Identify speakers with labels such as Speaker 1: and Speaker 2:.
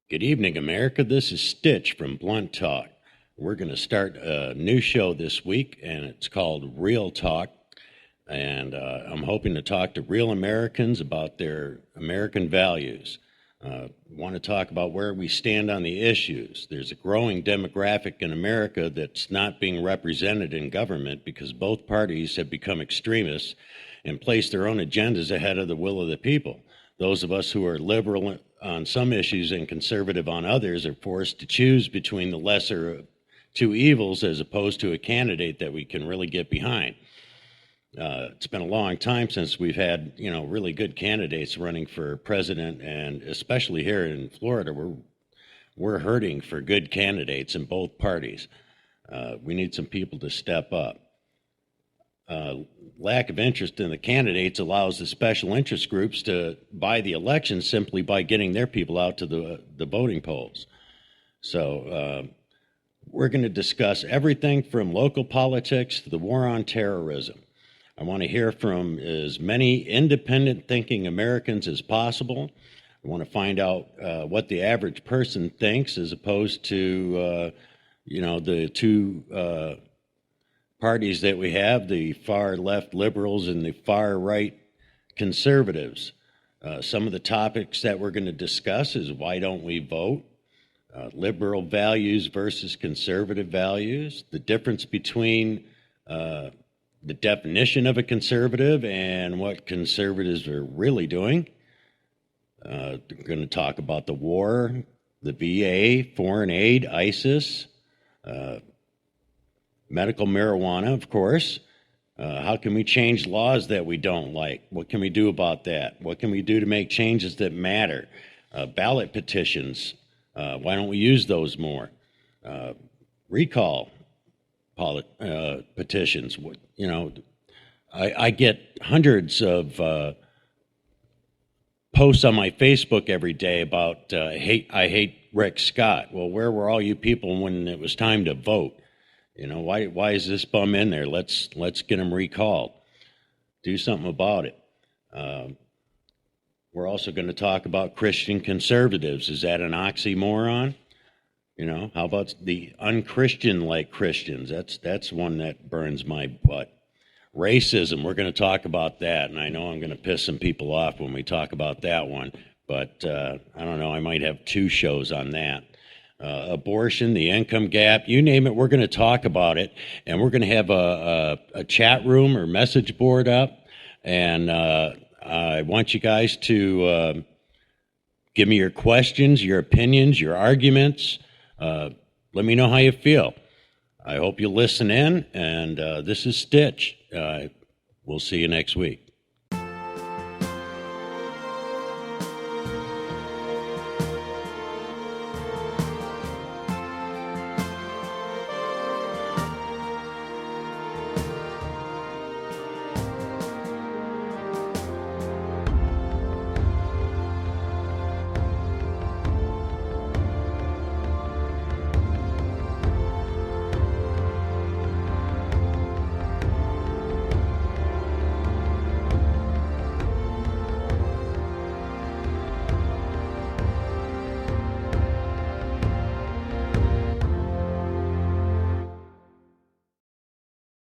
Speaker 1: Good evening, America. This is Stitch from Blunt Talk. We're going to start a new show this week, and it's called Real Talk. And I'm hoping to talk to real Americans about their American values. Want to talk about where we stand on the issues. There's a growing demographic in America that's not being represented in government because both parties have become extremists and place their own agendas ahead of the will of the people. Those of us who are liberal on some issues and conservative on others are forced to choose between the lesser of two evils as opposed to a candidate that we can really get behind. It's been a long time since we've had, really good candidates running for president, and especially here in Florida, we're hurting for good candidates in both parties. We need some people to step up. Lack of interest in the candidates allows the special interest groups to buy the election simply by getting their people out to the voting polls. So we're going to discuss everything from local politics to the war on terrorism. I want to hear from as many independent thinking Americans as possible. I want to find out what the average person thinks as opposed to, the two parties that we have, the far left liberals and the far right conservatives. Some of the topics that we're going to discuss is why don't we vote, liberal values versus conservative values, the difference between the definition of a conservative and what conservatives are really doing. We're going to talk about the war, the VA, foreign aid, ISIS, medical marijuana, of course. How can we change laws that we don't like? What can we do about that? What can we do to make changes that matter? Ballot petitions. Why don't we use those more? Recall petitions. I get hundreds of posts on my Facebook every day about I hate Rick Scott. Well, where were all you people when it was time to vote? Why is this bum in there? Let's get him recalled. Do something about it. We're also going to talk about Christian conservatives. Is that an oxymoron? How about the unchristian-like Christians? That's one that burns my butt. Racism, we're going to talk about that, and I know I'm going to piss some people off when we talk about that one, but I don't know, I might have two shows on that. Abortion, the income gap, you name it, we're going to talk about it, and we're going to have a chat room or message board up, and I want you guys to give me your questions, your opinions, your arguments. Let me know how you feel. I hope you listen in, and this is Stitch. We'll see you next week.